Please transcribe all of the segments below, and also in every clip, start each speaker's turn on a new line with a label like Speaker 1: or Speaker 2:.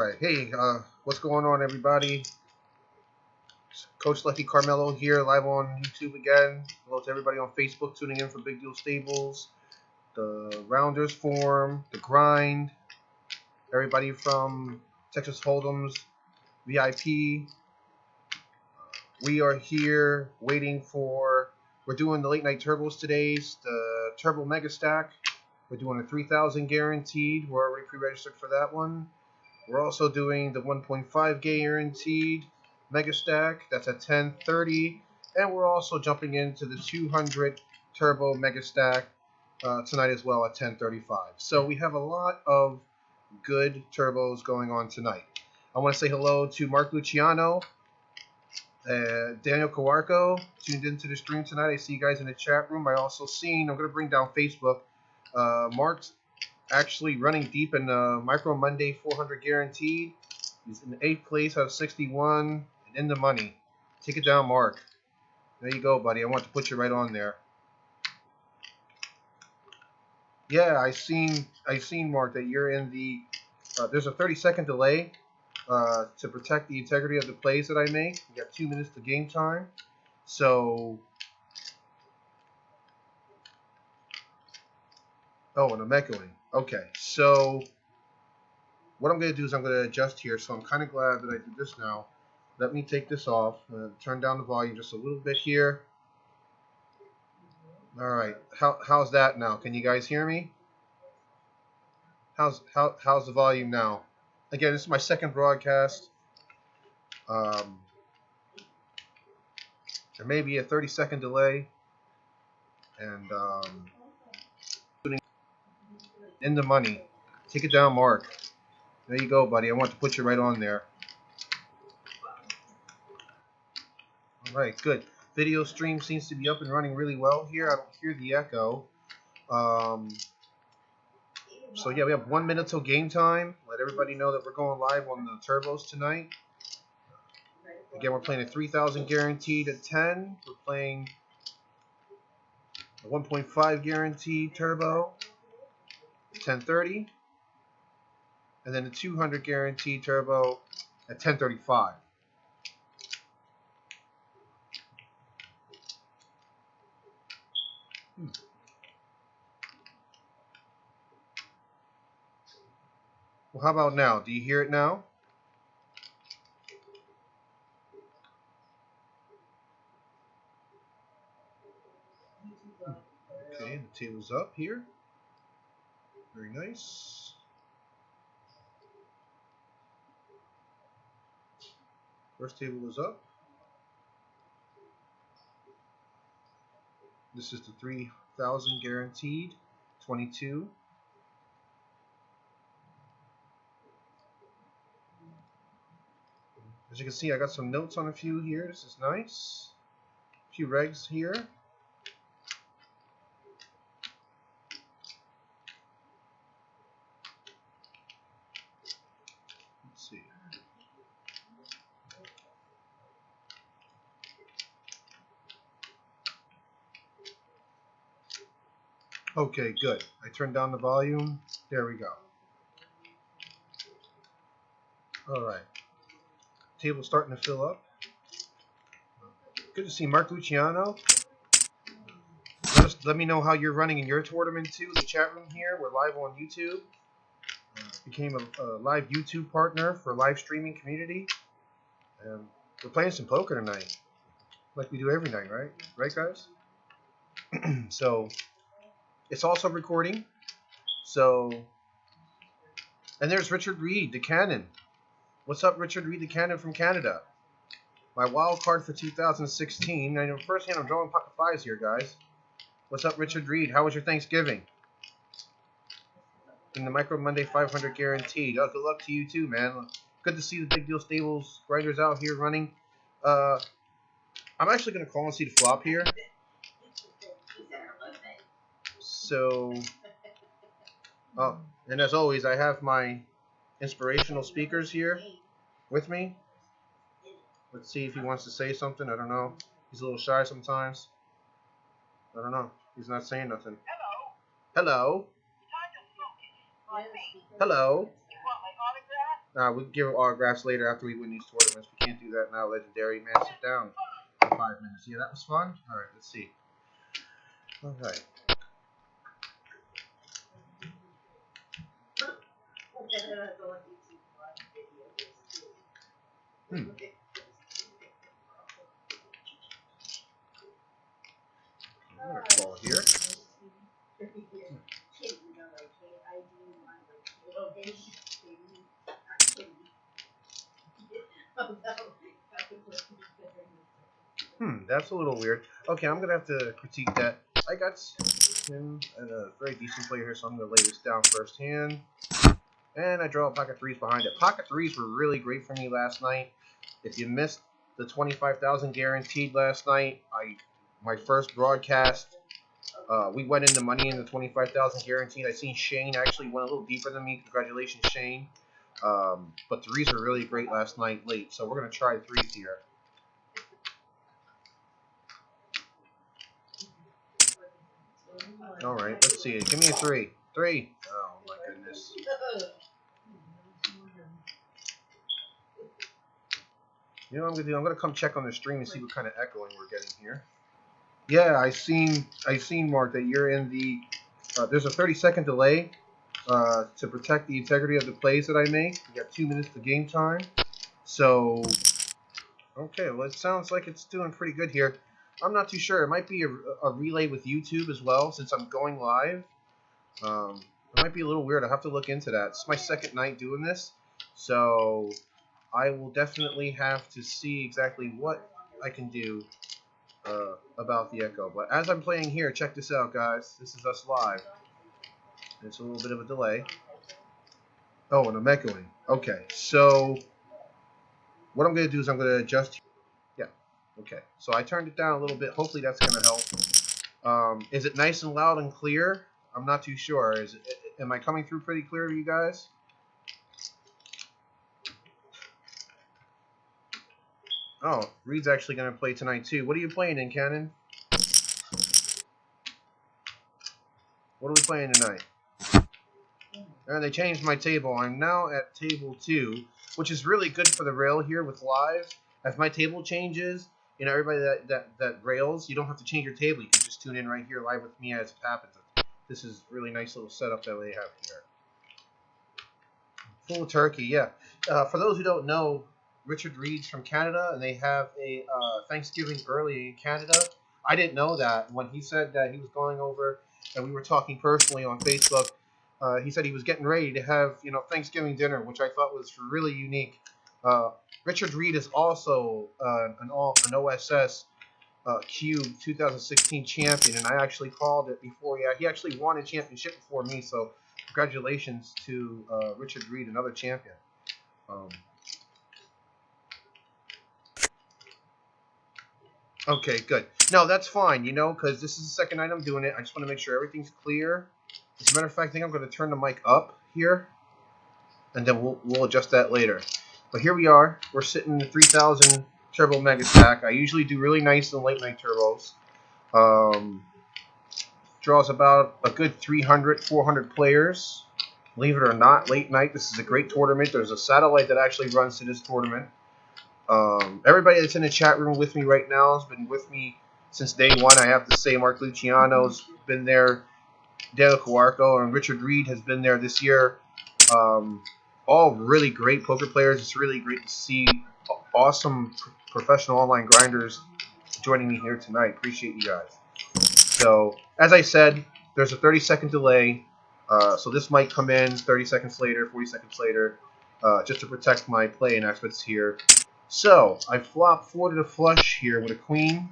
Speaker 1: Alright, hey, what's going on, everybody? Coach Lucky Carmello here, live on YouTube again. Hello to everybody on Facebook tuning in for Big Deal Stables, the Rounders Forum, the Grind, everybody from Texas Hold'em's VIP. We are here waiting for, we're doing the late night turbos today, the Turbo Mega Stack. We're doing a 3,000 guaranteed. We're already pre-registered for that one. We're also doing the 1.5 guaranteed Mega Stack. That's at 10:30, and we're also jumping into the 200 Turbo Mega Stack tonight as well at 10:35. So we have a lot of good turbos going on tonight. I want to say hello to Mark Luciano, Daniel Kawarko, tuned into the stream tonight. I see you guys in the chat room. I also seen, I'm going to bring down Facebook, Mark's actually running deep in Micro Monday 400 guaranteed. He's in 8th place out of 61 and in the money. Take it down, Mark. There you go, buddy. I want to put you right on there. Yeah, I seen Mark that you're in the. There's a 30-second delay to protect the integrity of the plays that I make. You got 2 minutes to game time, so. Oh, and I'm echoing. Okay, so what I'm going to do is I'm going to adjust here, so I'm kind of glad that I did this now. Let me take this off, turn down the volume just a little bit here. All right, how's that now? Can you guys hear me? How's the volume now? Again, this is my second broadcast. There may be a 30-second delay, and in the money. Take it down, Mark. There you go, buddy. I want to put you right on there. All right, good. Video stream seems to be up and running really well here. I don't hear the echo. So yeah, we have 1 minute till game time. Let everybody know that we're going live on the turbos tonight. Again, we're playing a 3,000 guaranteed at 10. We're playing a 1.5 guaranteed turbo at 10:30, and then a 200 guaranteed turbo at 10:35. Well, how about now? Do you hear it now? Okay, the table's up here. Very nice. First table is up. This is the 3,000 guaranteed, 22. As you can see, I got some notes on a few here. This is nice. A few regs here. Let's see. Okay, good. I turned down the volume. There we go. All right. Table's starting to fill up. Good to see Mark Luciano. Let me know how you're running in your tournament too. The chat room here. We're live on YouTube. Became a live YouTube partner for live streaming community. And we're playing some poker tonight, like we do every night, right? Right, guys? So it's also recording. So, and there's Richard Reed, the Cannon. What's up, Richard Reed, the Cannon from Canada? My wild card for 2016. I know firsthand I'm drawing pocket fives here, guys. What's up, Richard Reed? How was your Thanksgiving? In the Micro Monday 500 guaranteed. Oh, good luck to you too, man. Good to see the Big Deal Stables grinders out here running. I'm actually going to call and see the flop here. So, and as always, I have my inspirational speakers here with me. Let's see if he wants to say something. I don't know. He's a little shy sometimes. I don't know. He's not saying nothing. Hello. Hello. Hello. We can give autographs later after we win these tournaments. We can't do that now. Legendary, man, sit down for 5 minutes. Yeah, that was fun. All right, let's see. All right. I'm gonna call here. That's a little weird. Okay, I'm gonna have to critique that. I got him and a very decent player here, so I'm gonna lay this down first hand. And I draw pocket threes behind it. Pocket threes were really great for me last night. If you missed the 25,000 guaranteed last night, my first broadcast, we went into money in the 25,000 guaranteed. I seen Shane actually went a little deeper than me. Congratulations, Shane. But threes were really great last night late, so we're gonna try threes here. All right, let's see. Give me a three. Three. Oh my goodness. You know what I'm gonna do? I'm gonna come check on the stream and see what kind of echoing we're getting here. Yeah, I seen Mark that you're in the. There's a 30-second delay to protect the integrity of the plays that I make. You got 2 minutes to game time. So, okay, well it sounds like it's doing pretty good here. I'm not too sure. It might be a relay with YouTube as well since I'm going live. It might be a little weird. I'll have to look into that. It's my second night doing this, so I will definitely have to see exactly what I can do about the echo. But as I'm playing here, check this out, guys. This is us live. It's a little bit of a delay. Oh, and I'm echoing. Okay, so what I'm going to do is I'm going to adjust. Yeah, okay. So I turned it down a little bit. Hopefully that's going to help. Is it nice and loud and clear? I'm not too sure. Am I coming through pretty clear to you guys? Oh, Reed's actually going to play tonight too. What are you playing in, Cannon? What are we playing tonight? And they changed my table. I'm now at table 2, which is really good for the rail here with live. As my table changes, you know, everybody that rails, you don't have to change your table. You can just tune in right here live with me as it happens. This is a really nice little setup that they have here. Full turkey, yeah. For those who don't know, Richard Reed's from Canada, and they have a Thanksgiving early in Canada. I didn't know that. When he said that he was going over, and we were talking personally on Facebook, he said he was getting ready to have, you know, Thanksgiving dinner, which I thought was really unique. Richard Reed is also an OSS Cube 2016 champion, and I actually called it before. Yeah, he actually won a championship before me, so congratulations to Richard Reed, another champion. Okay, good. No, that's fine, you know, because this is the second night I'm doing it. I just want to make sure everything's clear. As a matter of fact, I think I'm going to turn the mic up here, and then we'll adjust that later. But here we are. We're sitting in the 3,000 Turbo Mega Stack. I usually do really nice in late night turbos. Draws about a good 300, 400 players. Believe it or not, late night, this is a great tournament. There's a satellite that actually runs to this tournament. Everybody that's in the chat room with me right now has been with me since day one. I have to say Mark Luciano's been there. Dale Cuarco and Richard Reed has been there this year. All really great poker players. It's really great to see awesome professional online grinders joining me here tonight. Appreciate you guys. So, as I said, there's a 30-second delay. So this might come in 30 seconds later, 40 seconds later, just to protect my play and experts here. So, I flop 4 to the flush here with a queen.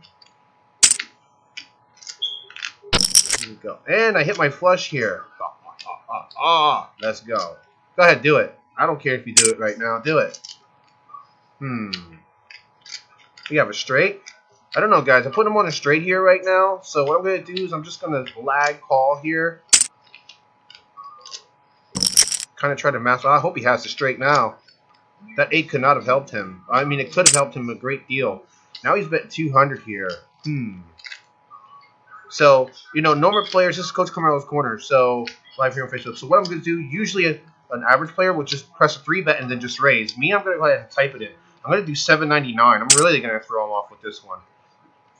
Speaker 1: Here we go. And I hit my flush here. Let's go. Go ahead, do it. I don't care if you do it right now. Do it. We have a straight. I don't know, guys. I'm putting him on a straight here right now. So what I'm going to do is I'm just going to lag call here. Kind of try to master. I hope he has the straight now. That 8 could not have helped him. I mean, it could have helped him a great deal. Now he's bet 200 here. So, you know, normal players, this is Coach Carmello's Corner, so live here on Facebook. So what I'm going to do, usually an average player would just press a 3-bet and then just raise. Me, I'm going to go ahead and type it in. I'm going to do $7.99. I'm really going to throw him off with this one.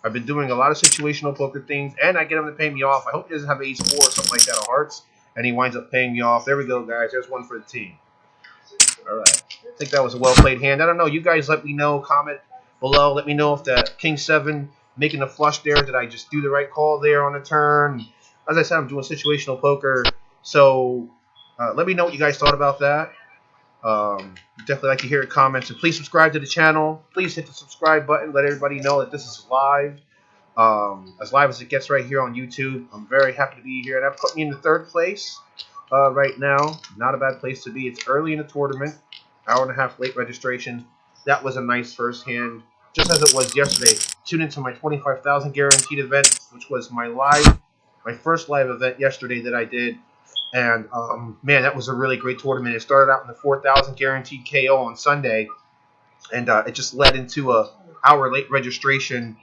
Speaker 1: I've been doing a lot of situational poker things, and I get him to pay me off. I hope he doesn't have ace 4 or something like that of hearts, and he winds up paying me off. There we go, guys. There's one for the team. All right. I think that was a well-played hand. I don't know. You guys let me know. Comment below. Let me know if the King 7 making a flush there. Did I just do the right call there on the turn? As I said, I'm doing situational poker. So let me know what you guys thought about that. Definitely like to hear your comments. And please subscribe to the channel. Please hit the subscribe button. Let everybody know that this is live. As live as it gets right here on YouTube. I'm very happy to be here. That put me in the 3rd place right now. Not a bad place to be. It's early in the tournament. Hour and a half late registration. That was a nice first hand. Just as it was yesterday. Tune into my 25,000 guaranteed event, which was my first live event yesterday that I did. And, man, that was a really great tournament. It started out in the 4,000 guaranteed KO on Sunday. And it just led into a hour late registration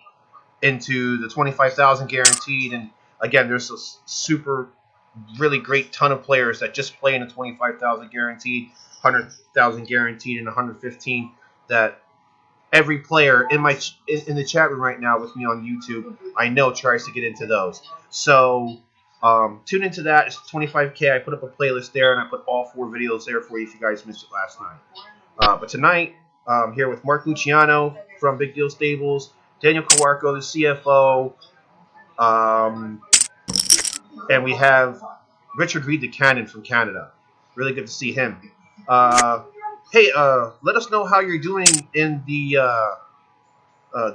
Speaker 1: into the 25,000 guaranteed. And, again, there's a super, really great ton of players that just play in the 25,000 guaranteed, 100,000 guaranteed, and 115 that every player in the chat room right now with me on YouTube, I know tries to get into those. So tune into that. It's 25K. I put up a playlist there, and I put all 4 videos there for you if you guys missed it last night. But tonight, I'm here with Mark Luciano from Big Deal Stables, Daniel Kawarko, the CFO, and we have Richard Reed the Cannon from Canada. Really good to see him. Hey, let us know how you're doing in the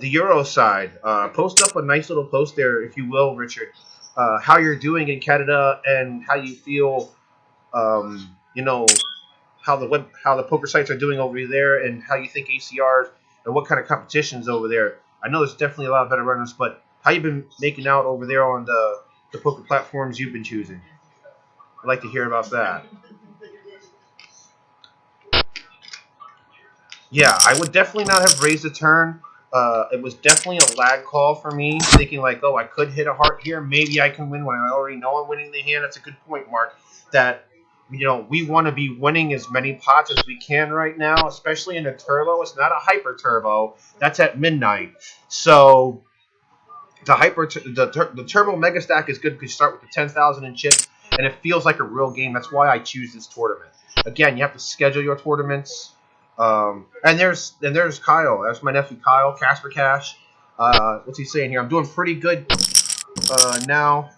Speaker 1: Euro side. Post up a nice little post there, if you will, Richard. How you're doing in Canada and how you feel, you know, how the poker sites are doing over there, and how you think ACRs and what kind of competitions over there. I know there's definitely a lot of better runners, but how you been making out over there on the poker platforms you've been choosing? I'd like to hear about that. Yeah, I would definitely not have raised a turn. It was definitely a lag call for me, thinking like, oh, I could hit a heart here. Maybe I can win when I already know I'm winning the hand. That's a good point, Mark. That, we want to be winning as many pots as we can right now, especially in a turbo. It's not a hyper turbo. That's at midnight. So the turbo mega stack is good because you start with the 10,000 in chips, and it feels like a real game. That's why I choose this tournament. Again, you have to schedule your tournaments. And there's Kyle. That's my nephew Kyle, Casper Cash. What's he saying here? I'm doing pretty good now.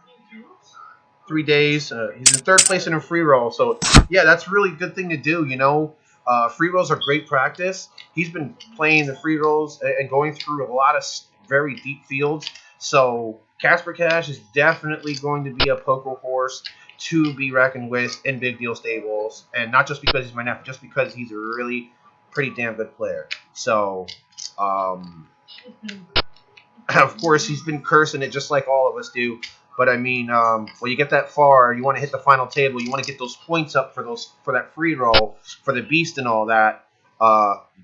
Speaker 1: 3 days. He's in 3rd place in a free roll. So, yeah, that's a really good thing to do, Free rolls are great practice. He's been playing the free rolls and going through a lot of very deep fields. So, Casper Cash is definitely going to be a poker horse to be reckoned with in Big Deal Stables. And not just because he's my nephew, just because he's a really pretty damn good player. So, of course, he's been cursing it just like all of us do. But I mean, when you get that far, you want to hit the final table. You want to get those points up for that free roll, for the beast and all that.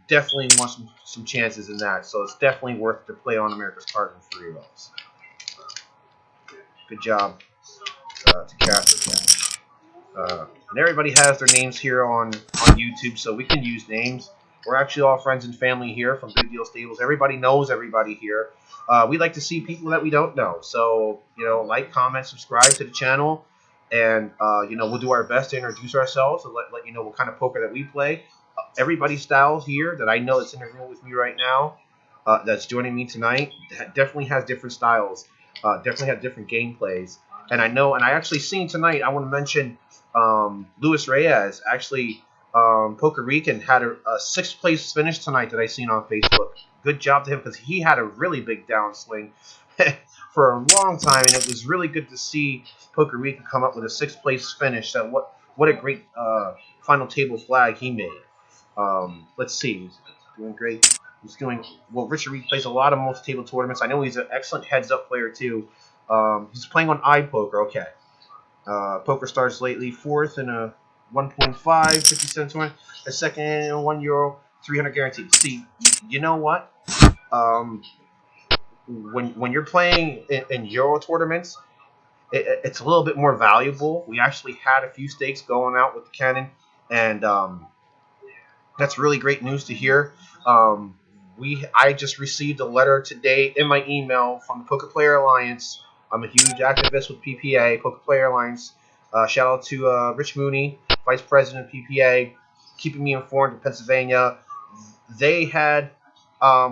Speaker 1: Definitely want some chances in that. So it's definitely worth to play on America's Card in free rolls. Good job to Casper. And everybody has their names here on YouTube, so we can use names. We're actually all friends and family here from Big Deal Stables. Everybody knows everybody here. We like to see people that we don't know. So, like, comment, subscribe to the channel. And, we'll do our best to introduce ourselves and let you know what kind of poker that we play. Everybody's styles here that I know that's in the room with me right now, that's joining me tonight, definitely has different styles. Definitely have different gameplays. And I actually seen tonight, I want to mention Luis Reyes, actually, Puerto Rican, had a 6th place finish tonight that I seen on Facebook. Good job to him because he had a really big downswing for a long time, and it was really good to see Puerto Rican come up with a 6th place finish. So what a great final table flag he made. Let's see, he's doing great. He's doing well. Richard Reed plays a lot of multi-table tournaments. I know he's an excellent heads-up player too. He's playing on iPoker. Okay. Poker Stars lately, 4th in a 1.5, 50 cents one. A second in €1, 300 guaranteed. See, you know what? When you're playing in Euro tournaments, it's a little bit more valuable. We actually had a few stakes going out with the Cannon and that's really great news to hear. I just received a letter today in my email from the Poker Player Alliance. I'm a huge activist with PPA, Poker Player Alliance. Shout out to Rich Mooney, Vice President of PPA, keeping me informed of Pennsylvania. They had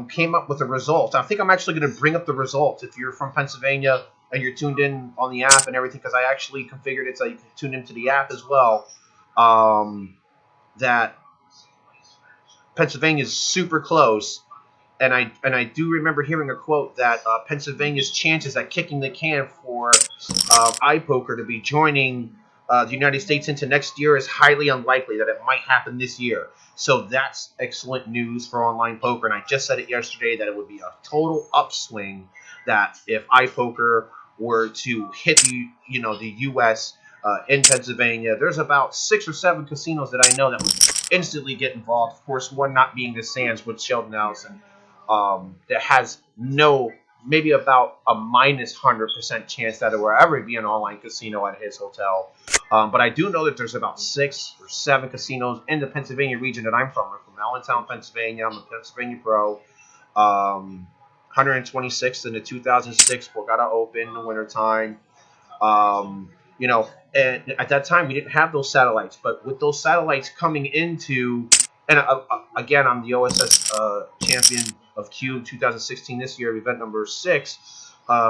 Speaker 1: came up with a result. I think I'm actually going to bring up the results if you're from Pennsylvania and you're tuned in on the app and everything, because I actually configured it so you can tune into the app as well. That Pennsylvania is super close, and I do remember hearing a quote that Pennsylvania's chances at kicking the can for iPoker to be joining the United States into next year is highly unlikely, that it might happen this year. So that's excellent news for online poker, and I just said it yesterday that it would be a total upswing that if iPoker were to hit the U.S. In Pennsylvania. There's about 6 or 7 casinos that I know that would instantly get involved. Of course, one not being the Sands with Sheldon Allison. That has maybe about a minus 100% chance that it will ever be an online casino at his hotel. But I do know that there's about 6 or 7 casinos in the Pennsylvania region that I'm from. I'm from Allentown, Pennsylvania. I'm a Pennsylvania pro. 126th in the 2006 Borgata Open in the wintertime. And at that time we didn't have those satellites, but with those satellites coming into, and again, I'm the OSS champion of Cube 2016 this year, event number 6,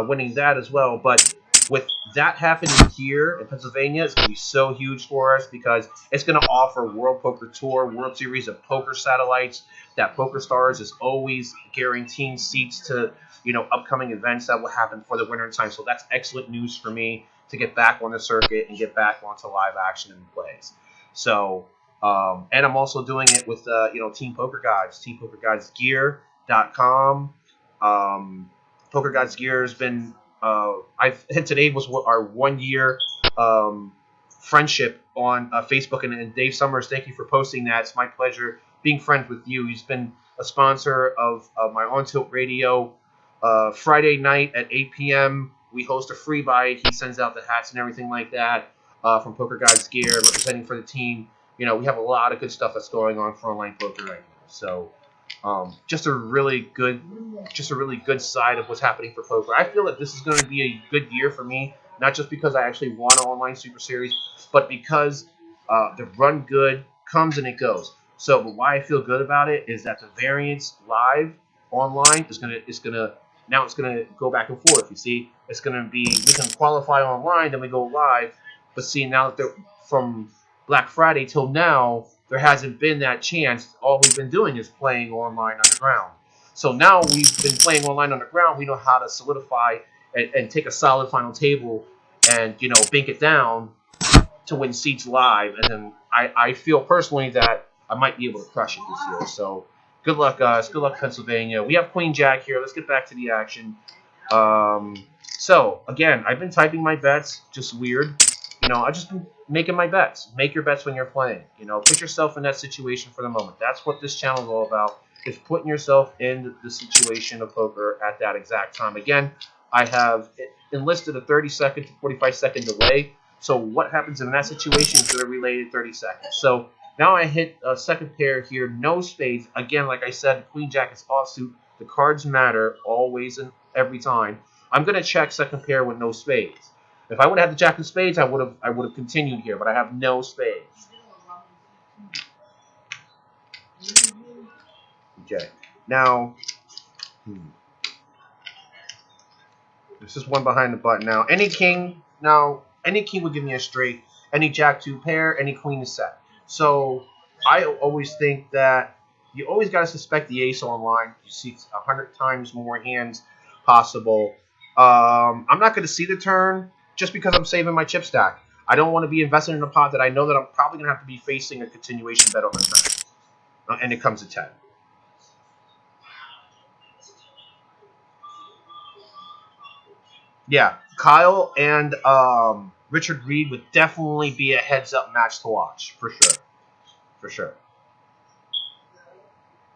Speaker 1: winning that as well. But with that happening here in Pennsylvania, it's going to be so huge for us because it's going to offer World Poker Tour, World Series of Poker satellites that PokerStars is always guaranteeing seats to, upcoming events that will happen for the winter time. So that's excellent news for me to get back on the circuit and get back onto live action and plays. So, and I'm also doing it with, Team Poker Gods, TeamPokerGodsGear.com. Poker Gods Gear has been, today was our 1 year friendship on Facebook. And Dave Summers, thank you for posting that. It's my pleasure being friends with you. He's been a sponsor of my On Tilt Radio. Friday night at 8 p.m., we host a free buy. He sends out the hats and everything like that from Poker Gods Gear, representing for the team. We have a lot of good stuff that's going on for online poker right now. So just a really good side of what's happening for poker. I feel that this is going to be a good year for me, not just because I actually won an online Super Series, but because the run good comes and it goes. So why I feel good about it is that the variance live online is gonna go back and forth. You see, it's gonna be, we can qualify online, then we go live. But see, now that from Black Friday till now, there hasn't been that chance. All we've been doing is playing online underground. So now we've been playing online underground. We know how to solidify and take a solid final table and bank it down to win seats live. And then I feel personally that I might be able to crush it this year. So good luck, guys. Good luck, Pennsylvania. We have Queen Jack here. Let's get back to the action. So, again, I've been typing my bets. Just weird. I've just been making my bets. Make your bets when you're playing. Put yourself in that situation for the moment. That's what this channel is all about, is putting yourself in the situation of poker at that exact time. Again, I have enlisted a 30-second to 45-second delay. So what happens in that situation is going to relay to 30 seconds. So now I hit a second pair here, no spades. Again, like I said, Queen Jack is offsuit. The cards matter always and every time. I'm going to check second pair with no spades. If I would have had the Jack of Spades, I would have continued here, but I have no spades. Okay. Now, this is one behind the button. Now, any king would give me a straight. Any Jack 2 pair, any queen is set. So I always think that you always got to suspect the ace online. You see 100 times more hands possible. I'm not going to see the turn just because I'm saving my chip stack. I don't want to be invested in a pot that I know that I'm probably going to have to be facing a continuation bet on the turn. And it comes to 10. Yeah, Kyle and Richard Reed would definitely be a heads-up match to watch, for sure. For sure.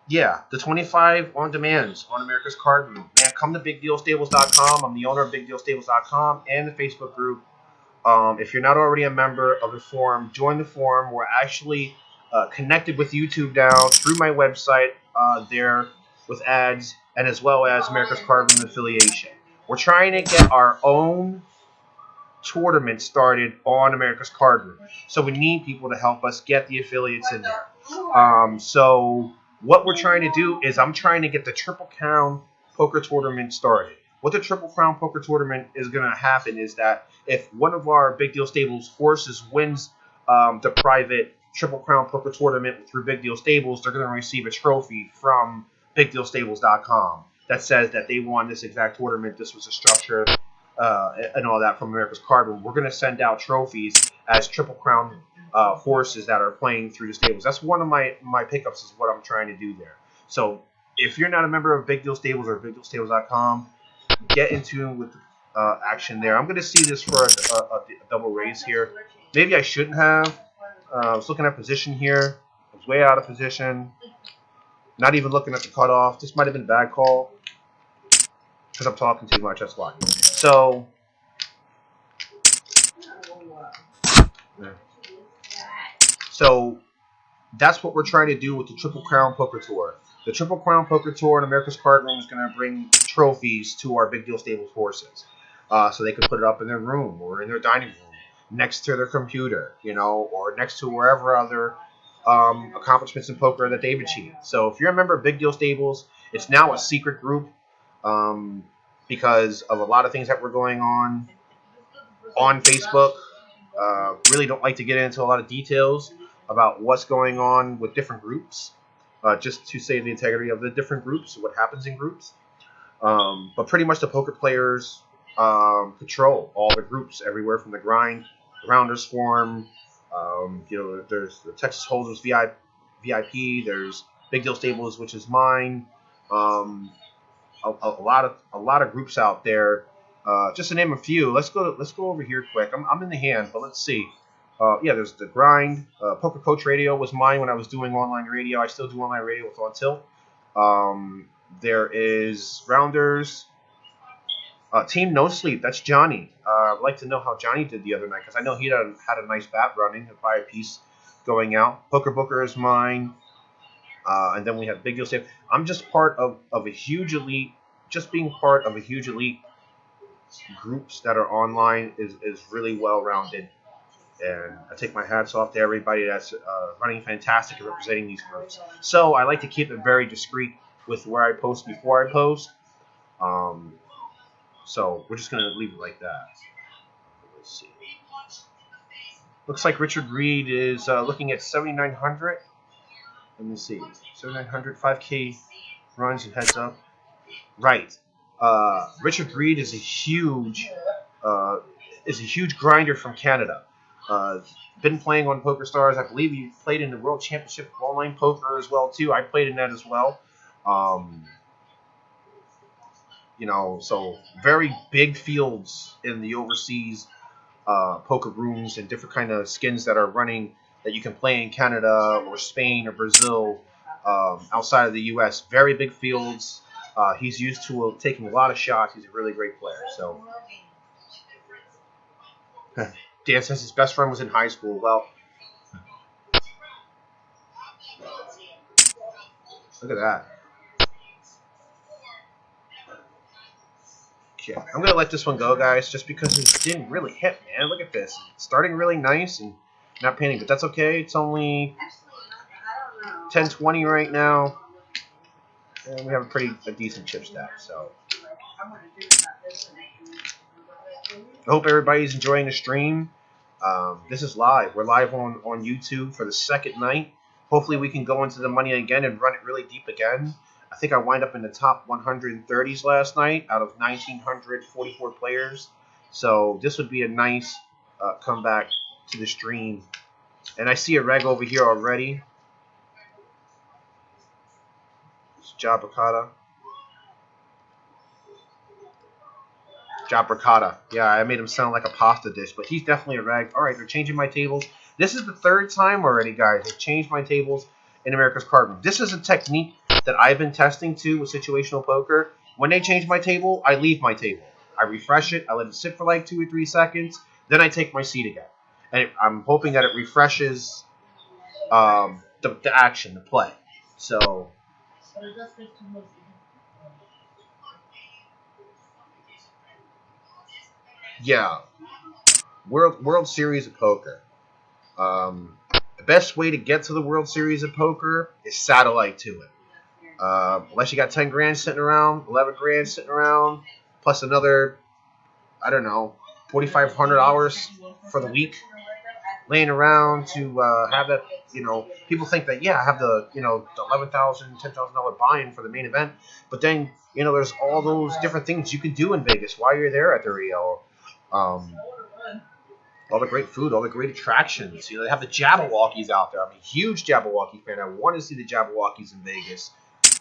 Speaker 1: Yeah, the 25 on demands on America's Card Room. Man, come to BigDealStables.com. I'm the owner of BigDealStables.com and the Facebook group. If you're not already a member of the forum, join the forum. We're actually connected with YouTube now through my website there with ads and as well as America's Card Room affiliation. We're trying to get our own tournament started on America's Card Room. So we need people to help us get the affiliates in there. So what we're trying to do is I'm trying to get the Triple Crown Poker Tournament started. What the Triple Crown Poker Tournament is going to happen is that if one of our Big Deal Stables horses wins the private Triple Crown Poker Tournament through Big Deal Stables, they're going to receive a trophy from BigDealStables.com that says that they won this exact tournament. This was a structure and all that from America's Card Room. We're going to send out trophies as Triple Crown horses that are playing through the stables. That's one of my pickups is what I'm trying to do there. So if you're not a member of Big Deal Stables or BigDealStables.com, get in tune with action there. I'm going to see this for a double raise here. Maybe I shouldn't have. I was looking at position here. I was way out of position. Not even looking at the cutoff. This might have been a bad call because I'm talking too much. That's why. So, that's what we're trying to do with the Triple Crown Poker Tour. The Triple Crown Poker Tour in America's Card Room is going to bring trophies to our Big Deal Stables horses. So they can put it up in their room or in their dining room, next to their computer, or next to wherever other accomplishments in poker that they've achieved. So if you're a member of Big Deal Stables, it's now a secret group because of a lot of things that were going on Facebook. Really don't like to get into a lot of details about what's going on with different groups, just to save the integrity of the different groups, what happens in groups. But pretty much the poker players control all the groups everywhere from the grind, the Rounders Forum. There's the Texas Hold'em VIP. There's Big Deal Stables, which is mine. A lot of groups out there. Just to name a few. Let's go over here quick. I'm in the hand, but let's see. There's the grind. Poker Coach Radio was mine when I was doing online radio. I still do online radio with On Tilt. There is Rounders. Team No Sleep. That's Johnny. I'd like to know how Johnny did the other night because I know he had a nice bat running, a piece going out. Poker Booker is mine. And then we have Big Deal Stable. I'm just part of a huge elite. Just being part of a huge elite groups that are online is really well rounded. And I take my hats off to everybody that's running fantastic and representing these groups. So I like to keep it very discreet with where I post before I post. So we're just going to leave it like that. Let's see. Looks like Richard Reed is looking at 7,900. Let me see. 7,900, 5K runs and heads up. Right. Richard Reed is a huge grinder from Canada. Been playing on PokerStars. I believe he played in the World Championship of Online Poker as well too. I played in that as well. So very big fields in the overseas poker rooms and different kind of skins that are running that you can play in Canada or Spain or Brazil outside of the U.S. Very big fields. He's used to taking a lot of shots. He's a really great player. So Dan says his best friend was in high school. Well, look at that. Okay, I'm going to let this one go, guys, just because it didn't really hit, man. Look at this. It's starting really nice and not panning, but that's okay. It's only 10:20 right now, and we have a decent chip stack, so I hope everybody's enjoying the stream. This is live. We're live on YouTube for the second night. Hopefully we can go into the money again and run it really deep again. I think I wind up in the top 130s last night out of 1,944 players. So this would be a nice comeback to the stream. And I see a reg over here already. It's Jabricata. Yeah, I made him sound like a pasta dish, but he's definitely a reg. All right, they're changing my tables. This is the third time already, guys. They've changed my tables in America's Card Room. This is a technique that I've been testing too with situational poker. When they change my table, I leave my table. I refresh it. I let it sit for like 2 or 3 seconds. Then I take my seat again, and I'm hoping that it refreshes the action, the play. So yeah, World Series of Poker. The best way to get to the World Series of Poker is satellite to it. Unless you got 10 grand sitting around, 11 grand sitting around, plus another, I don't know, $4,500 for the week laying around to have that. People think that, yeah, I have the the $11,000, $10,000 buy-in for the main event, but then there's all those different things you can do in Vegas while you're there at the Rio. All the great food, all the great attractions. They have the Jabberwockies out there. I'm a huge Jabberwocky fan. I want to see the Jabberwockies in Vegas.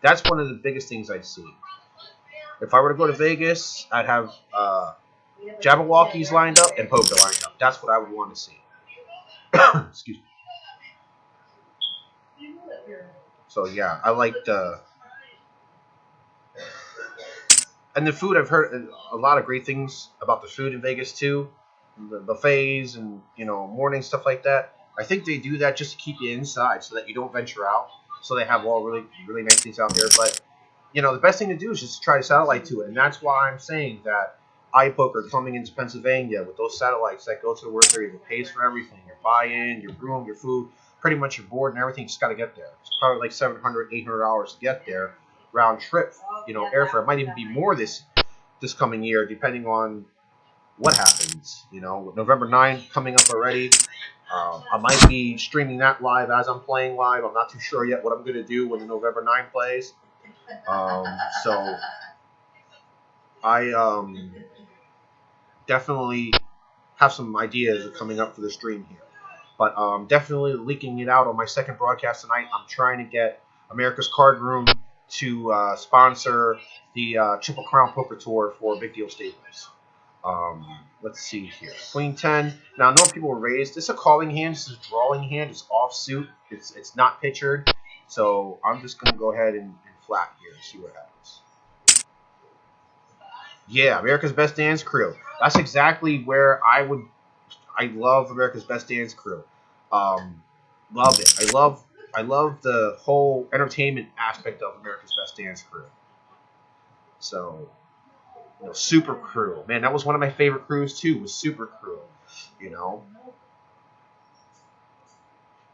Speaker 1: That's one of the biggest things I'd see. If I were to go to Vegas, I'd have Jabberwockies lined up and poker lined up. That's what I would want to see. Excuse me. So yeah, I like and the food. I've heard a lot of great things about the food in Vegas too. The buffets and morning stuff like that. I think they do that just to keep you inside so that you don't venture out. So they have all really really nice things out there. But the best thing to do is just try to satellite to it, and that's why I'm saying that iPoker coming into Pennsylvania with those satellites that go to the World Series, it pays for everything: your buy-in, your room, your food, pretty much your board and everything. Just got to get there. It's probably like $700, $800 to get there, round trip. Airfare. It might even be more this coming year, depending on what happens. With November 9th coming up already. I might be streaming that live as I'm playing live. I'm not too sure yet what I'm going to do when the November 9th plays. So I definitely have some ideas coming up for the stream here. But definitely leaking it out on my second broadcast tonight. I'm trying to get America's Card Room to sponsor the Triple Crown Poker Tour for Big Deal Staples. Let's see here. Queen 10. Now, I know people were raised. This is a calling hand. This is a drawing hand. It's offsuit. It's not pictured. So I'm just going to go ahead and flat here and see what happens. Yeah, America's Best Dance Crew. That's exactly where I love America's Best Dance Crew. Love it. I love the whole entertainment aspect of America's Best Dance Crew. So, Super Crew. Man, that was one of my favorite crews too, was Super Crew.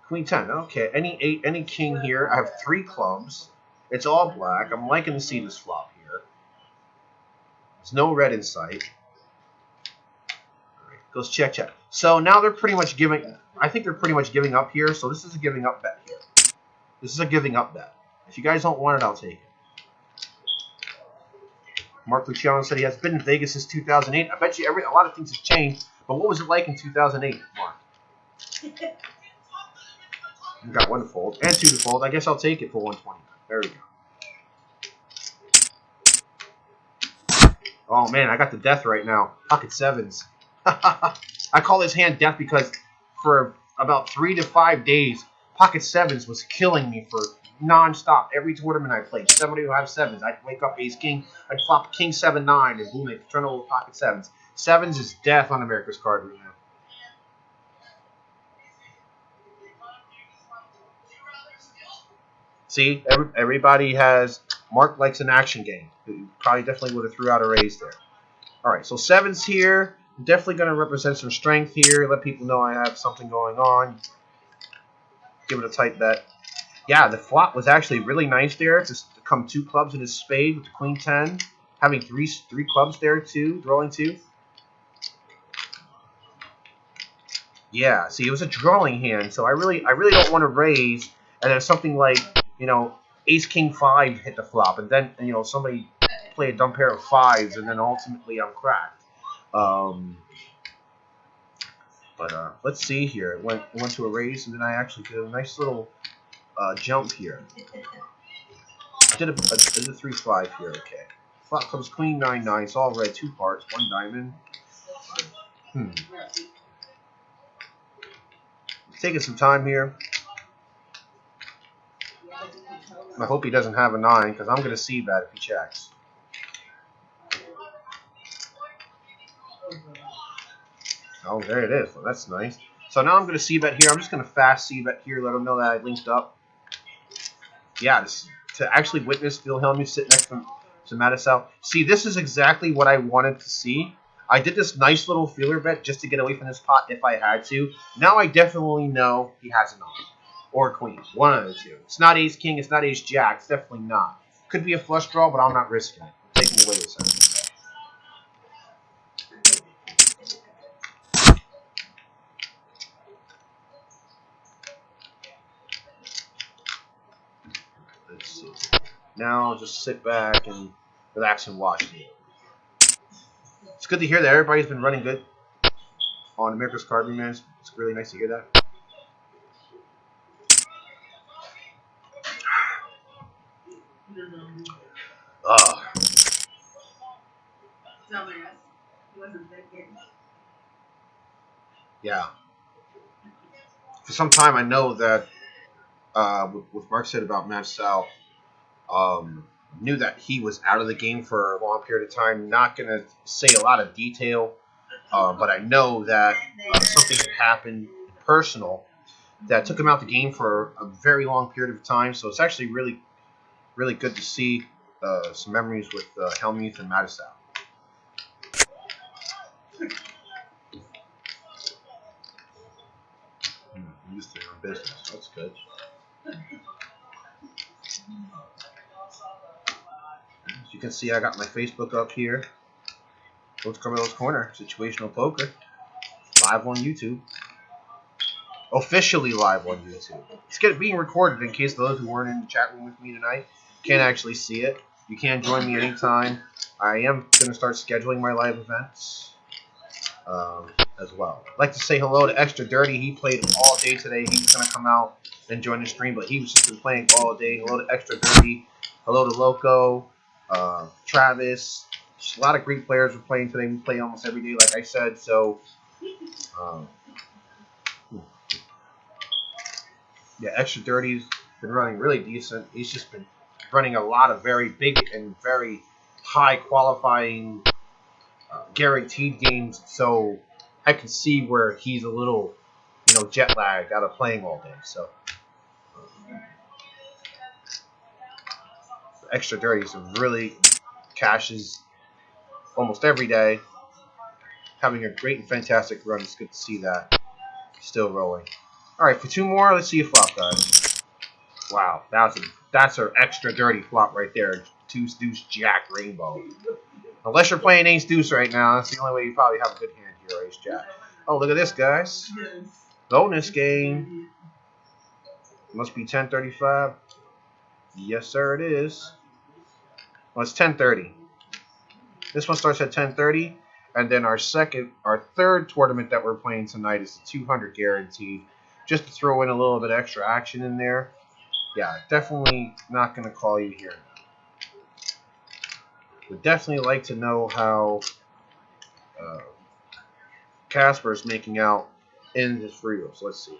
Speaker 1: Queen 10. Okay. Any 8, any king here. I have 3 clubs. It's all black. I'm liking to see this flop here. There's no red in sight. All right, goes check, check. So now they're pretty much giving. I think they're pretty much giving up here. So this is a giving up bet here. This is a giving up bet. If you guys don't want it, I'll take it. Mark Luciano said he has been in Vegas since 2008. I bet you a lot of things have changed. But what was it like in 2008, Mark? You got 1 to fold and 2 to fold. I guess I'll take it for 120. There we go. Oh man, I got the death right now. Pocket 7s. I call this hand death because for about 3 to 5 days, pocket 7s was killing me for non-stop. Every tournament I played, somebody who have 7s. I'd wake up ace king, I'd flop king 7-9, and boom, it turn over pocket 7s. 7s is death on America's Card Room now. See, everybody has. Mark likes an action game. Probably definitely would have threw out a raise there. All right, so 7s here. Definitely going to represent some strength here. Let people know I have something going on. Give it a tight bet. Yeah, the flop was actually really nice there. Just to come 2 clubs in his spade with the Queen 10. Having three clubs there too, drawing 2. Yeah, see, it was a drawing hand, so I really don't want to raise. And then something like, ace king 5 hit the flop, and then somebody play a dumb pair of 5s, and then ultimately I'm cracked. But let's see here. It went to a raise, and then I actually did a nice little jump here. I did a 3-5 here. Okay. Flop comes queen 9-9. It's all red. 2 parts. 1 diamond. Taking some time here. I hope he doesn't have a 9 because I'm going to see that if he checks. Oh, there it is. Well, that's nice. So now I'm going to c-bet here. I'm just going to fast c-bet here, let them know that I linked up. Yeah, to actually witness Wilhelmus sit next to Mattisau. See, this is exactly what I wanted to see. I did this nice little feeler bet just to get away from this pot if I had to. Now I definitely know he has an on. Or a queen. One of the two. It's not ace-king. It's not ace-jack. It's definitely not. Could be a flush draw, but I'm not risking it. I'm taking away with it. Let's see. Now I'll just sit back and relax and watch it. It's good to hear that everybody's been running good on America's Card Game, man. It's really nice to hear that. Oh. Yeah. For some time, I know that what Mark said about Matt Sal, knew that he was out of the game for a long period of time. Not going to say a lot of detail, but I know that something had happened personal that took him out the game for a very long period of time. So it's actually really, really good to see some memories with Helmuth and Mattisau. Used to their own business. That's good. As you can see, I got my Facebook up here. Coach Carmello's Corner, Situational Poker, live on YouTube. Officially live on YouTube. It's being recorded in case those who weren't in the chat room with me tonight can't actually see it. You can join me anytime. I am going to start scheduling my live events as well. I'd like to say hello to Extra Dirty. He played all day today. He was going to come out and join the stream, but he was just been playing all day. Hello to Extra Dirty. Hello to Loco, Travis. Just a lot of great players were playing today. We play almost every day, like I said. So, yeah, Extra Dirty's been running really decent. He's just been running a lot of very big and very high qualifying guaranteed games. So I can see where he's a little, jet lagged out of playing all day. So Extra Dirty's really cashes almost every day, having a great and fantastic run. It's good to see that still rolling. All right, for two more, let's see a flop, guys. Wow, that's an Extra Dirty flop right there. Deuce, Deuce, Jack, Rainbow. Unless you're playing Ace Deuce right now, that's the only way you probably have a good hand here, Ace Jack. Oh, look at this, guys. Bonus game. Must be 10:35. Yes, sir, it is. Well, it's 10:30. This one starts at 10:30, and then our third tournament that we're playing tonight is the 200 guaranteed. Just to throw in a little bit extra action in there. Yeah, definitely not going to call you here. Would definitely like to know how Casper is making out in his free rolls. Let's see.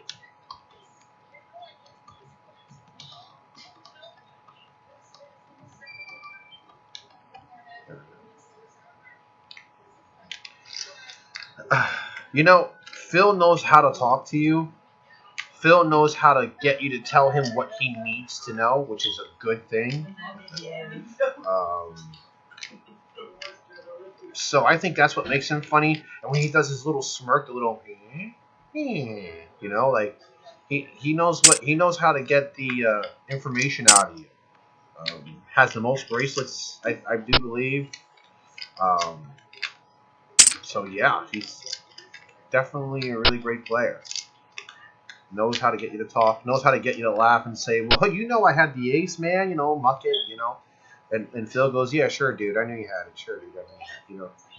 Speaker 1: Phil knows how to talk to you. Phil knows how to get you to tell him what he needs to know, which is a good thing. So I think that's what makes him funny. And when he does his little smirk, the little, like he knows how to get the information out of you. Has the most bracelets, I do believe. So yeah, he's definitely a really great player. Knows how to get you to talk. Knows how to get you to laugh and say, "Well, I had the ace, man. Muck it, And Phil goes, "Yeah, sure, dude. I knew you had it. Sure, dude.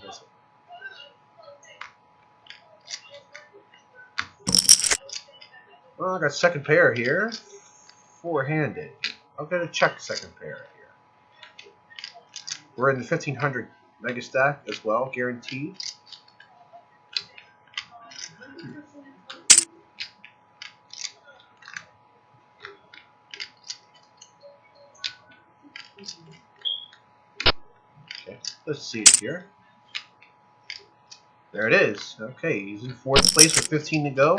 Speaker 1: That's it." Well, I got second pair here. Four-handed. I'm going to check second pair here. We're in the 1500 mega stack as well, guaranteed. Okay, let's see it here. There it is. Okay, he's in 4th place with 15 to go.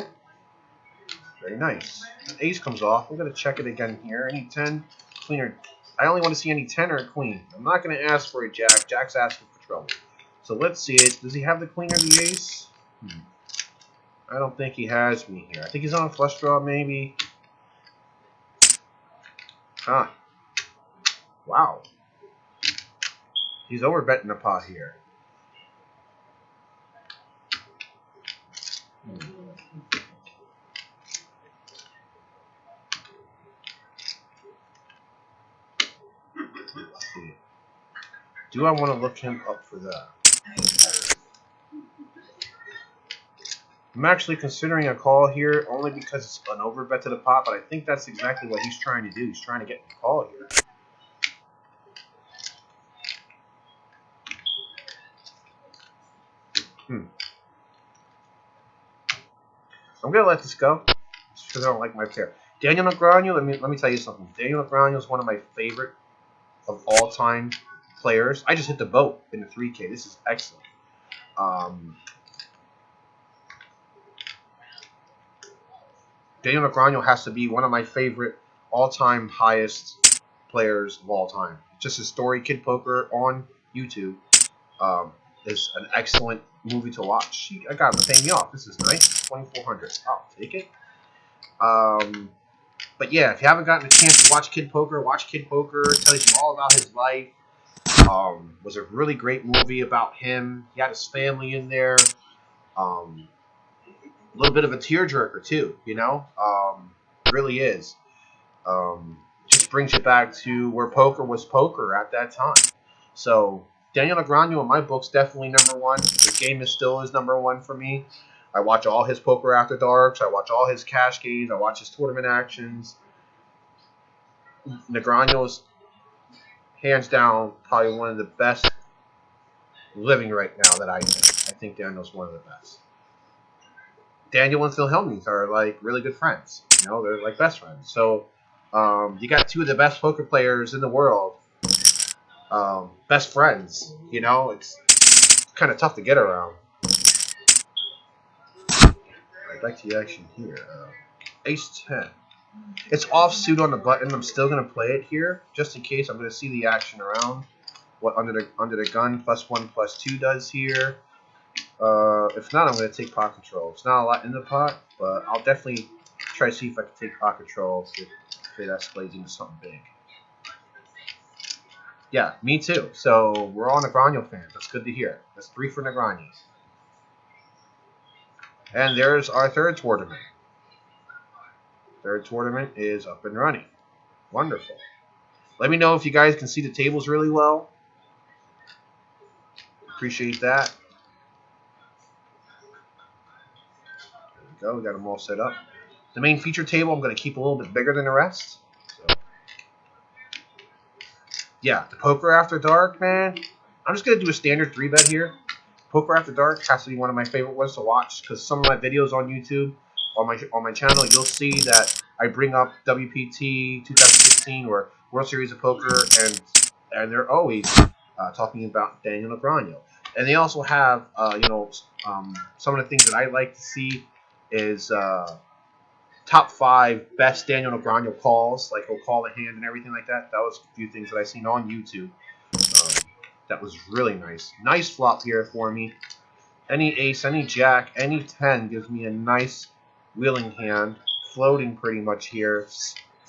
Speaker 1: Very nice. The ace comes off. I'm going to check it again here. Any 10, queen, or... I only want to see any 10 or a queen. I'm not going to ask for a jack. Jack's asking for trouble. So let's see it. Does he have the queen or the ace? I don't think he has me here. I think he's on a flush draw, maybe. Huh. Wow. He's overbetting the pot here. Do I want to look him up for that? I'm actually considering a call here only because it's an overbet to the pot, but I think that's exactly what he's trying to do. He's trying to get the call here. I'm gonna let this go just because I don't like my pair. Daniel Negreanu, let me tell you something. Daniel Negreanu is one of my favorite of all time players. I just hit the boat in the 3K. This is excellent. Daniel Negreanu has to be one of my favorite all-time highest players of all time. Just his story, Kid Poker, on YouTube is an excellent movie to watch. I got him to pay me off. This is nice. 2,400. I'll take it. But yeah, if you haven't gotten a chance to watch Kid Poker, watch Kid Poker. It tells you all about his life. Was a really great movie about him. He had his family in there. A little bit of a tearjerker too, you know. Really is. Just brings you back to where poker was poker at that time. So Daniel Negreanu in my book's definitely number one. The game is still is number one for me. I watch all his Poker After Darks. I watch all his cash games. I watch his tournament actions. Negreanu is hands down probably one of the best living right now that I think. I think Daniel's one of the best. Daniel and Phil Hellmuth are like really good friends. You know, they're like best friends. So you got two of the best poker players in the world, best friends. You know, it's kind of tough to get around. All right, back to the action here. Ace 10. It's offsuit on the button. I'm still gonna play it here just in case. I'm gonna see the action around. What under the gun +1/+2 does here. If not, I'm going to take pot control. It's not a lot in the pot, but I'll definitely try to see if I can take pot control if it escalates into something big. Yeah, me too. So we're all Negreanu fans. That's good to hear. That's 3 for Negreanu. And there's our third tournament. Third tournament is up and running. Wonderful. Let me know if you guys can see the tables really well. Appreciate that. There we go. We got them all set up. The main feature table I'm going to keep a little bit bigger than the rest. So, yeah, the Poker After Dark, man. I'm just going to do a standard 3-bet here. Poker After Dark has to be one of my favorite ones to watch because some of my videos on YouTube, on my channel, you'll see that I bring up WPT 2016 or World Series of Poker, and they're always talking about Daniel Negreanu. And they also have, some of the things that I like to see is top 5 best Daniel Negreanu calls, like he'll call a hand and everything like that. That was a few things that I seen on YouTube. That was really nice. Nice flop here for me. Any ace, any jack, any 10 gives me a nice wheeling hand. Floating pretty much here.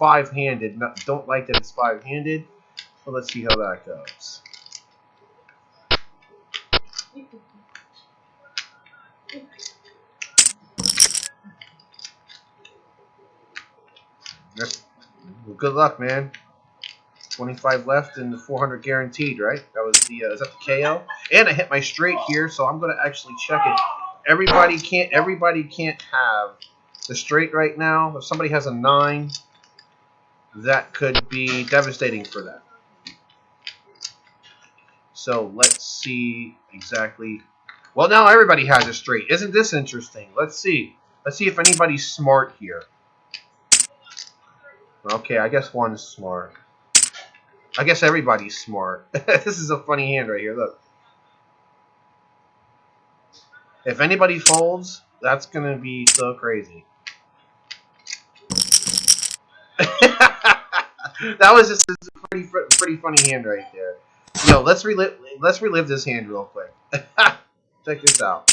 Speaker 1: 5-handed. Don't like that it's 5-handed. But let's see how that goes. Well, good luck, man. 25 left and the 400 guaranteed, right? That was the is that the KO? And I hit my straight here, so I'm gonna actually check it. Everybody can't have the straight right now. If somebody has a 9, that could be devastating for them. So let's see exactly. Well, now everybody has a straight. Isn't this interesting? Let's see. Let's see if anybody's smart here. Okay, I guess one's smart. I guess everybody's smart. This is a funny hand right here. Look. If anybody folds, that's gonna be so crazy. That was just a pretty funny hand right there. Yo, let's relive this hand real quick. Check this out.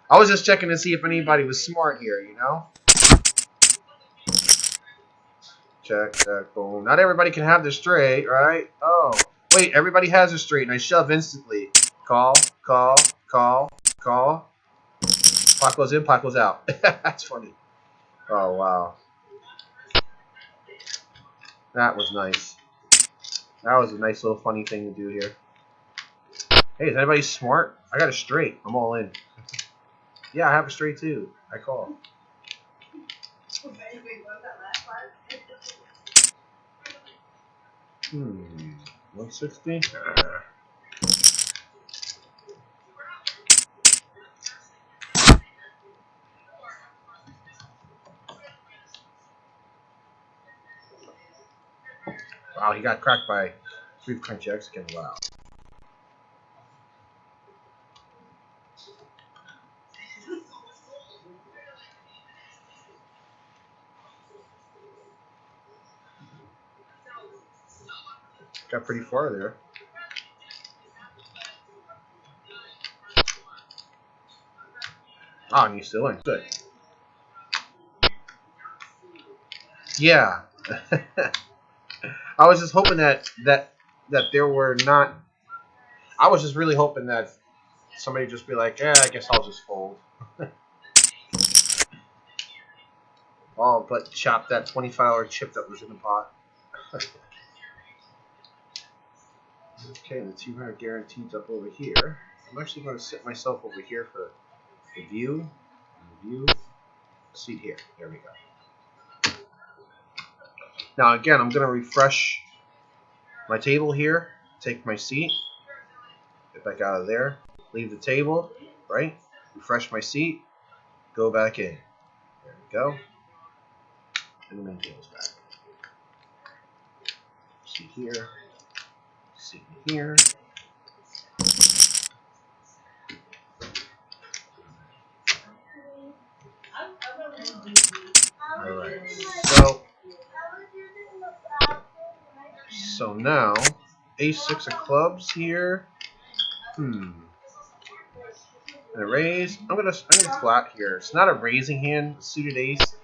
Speaker 1: I was just checking to see if anybody was smart here, you know? Check, boom. Not everybody can have the straight, right? Oh, wait, everybody has a straight, and I shove instantly. Call, call, call, call. Pot goes in, pot goes out. That's funny. Oh, wow. That was nice. That was a nice little funny thing to do here. Hey, is anybody smart? I got a straight. I'm all in. Yeah, I have a straight too. I call. 160? Wow, he got cracked by 3 crunchy eggs again. Wow. Got pretty far there. Oh, and you still in. Good. Yeah. I was just hoping that there were not. I was just really hoping that somebody would just be like, yeah, I guess I'll just fold. Oh, but chop that $25 chip that was in the pot. Okay, the 200 guaranteed up over here. I'm actually going to sit myself over here for the view. Seat here. There we go. Now again, I'm going to refresh my table here. Take my seat. Get back out of there. Leave the table. Right. Refresh my seat. Go back in. There we go. And the main table's back. Seat here. Seat here. Alright. So now, ace-6 of clubs here. And a raise. I'm gonna flat here. It's not a raising hand. Suited ace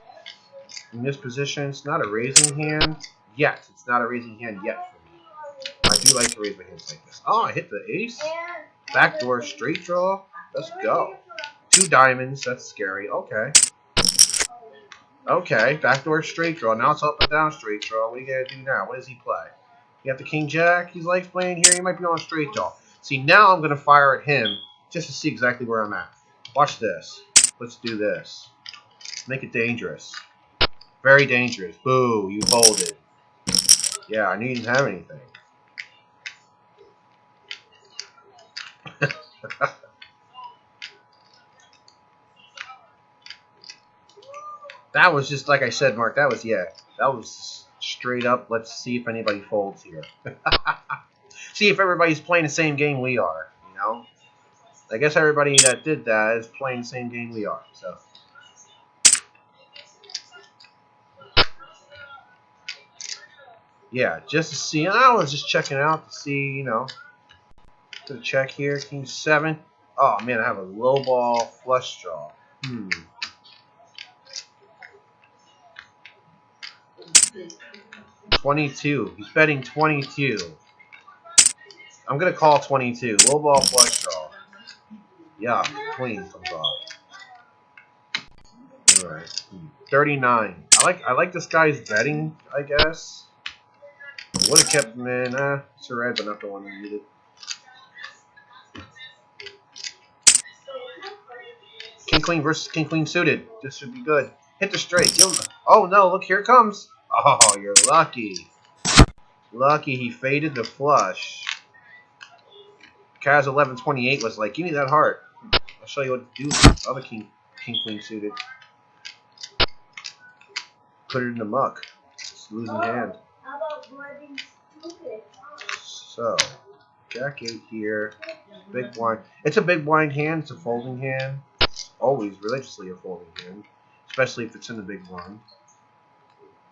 Speaker 1: in this position. It's not a raising hand yet. It's not a raising hand yet for me. I do like to raise my hands like this. Oh, I hit the ace. Backdoor straight draw. Let's go. 2 diamonds. That's scary. Okay. Okay. Backdoor straight draw. Now it's up and down straight draw. What are you gonna do now? What does he play? You have the king jack. He likes playing here. He might be on a straight draw. See, now I'm gonna fire at him just to see exactly where I'm at. Watch this. Let's do this. Make it dangerous. Very dangerous. Boo, you folded. Yeah, I knew you didn't have anything. That was just like I said, Mark. That was straight up. Let's see if anybody folds here. See if everybody's playing the same game we are. You know, I guess everybody that did that is playing the same game we are. So. Yeah, just to see. I was just checking out to see, you know, to check here. King 7. Oh man, I have a low ball flush draw. 22. He's betting 22. I'm gonna call 22. Low ball flush draw. Yeah, queen comes off. All right. 39. I like this guy's betting. I guess. Would have kept him in. It's a red, but not the one we needed. King queen versus king queen suited. This should be good. Hit the straight. Oh no! Look, here it comes. Oh, you're lucky. Lucky he faded the flush. Kaz 1128 was like, give me that heart. I'll show you what to do with the other king queen suited. Put it in the muck. It's a losing hand. So, Jack 8 here. Big blind. It's a big blind hand. It's a folding hand. always religiously a folding hand, especially if it's in the big one.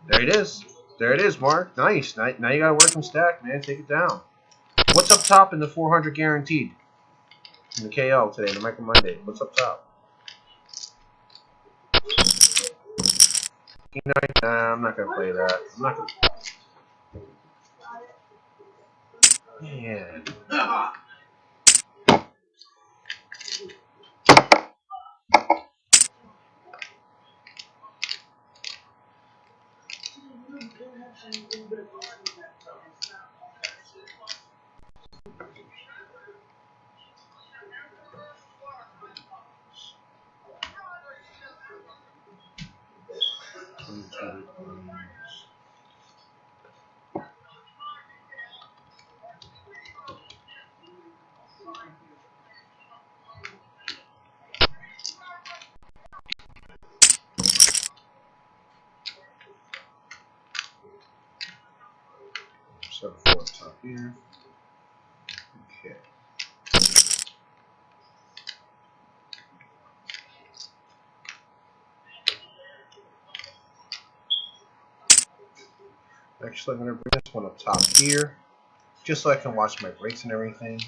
Speaker 1: There it is. There it is, Mark. Nice. Now you got to work some stack, man. Take it down. What's up top in the 400 guaranteed? In the KO today, the Micro Monday. What's up top? Nah, I'm not going to play that. I'm not going to. Man. So 4 up top here. Okay. Actually, I'm going to bring this one up top here, just so I can watch my breaks and everything.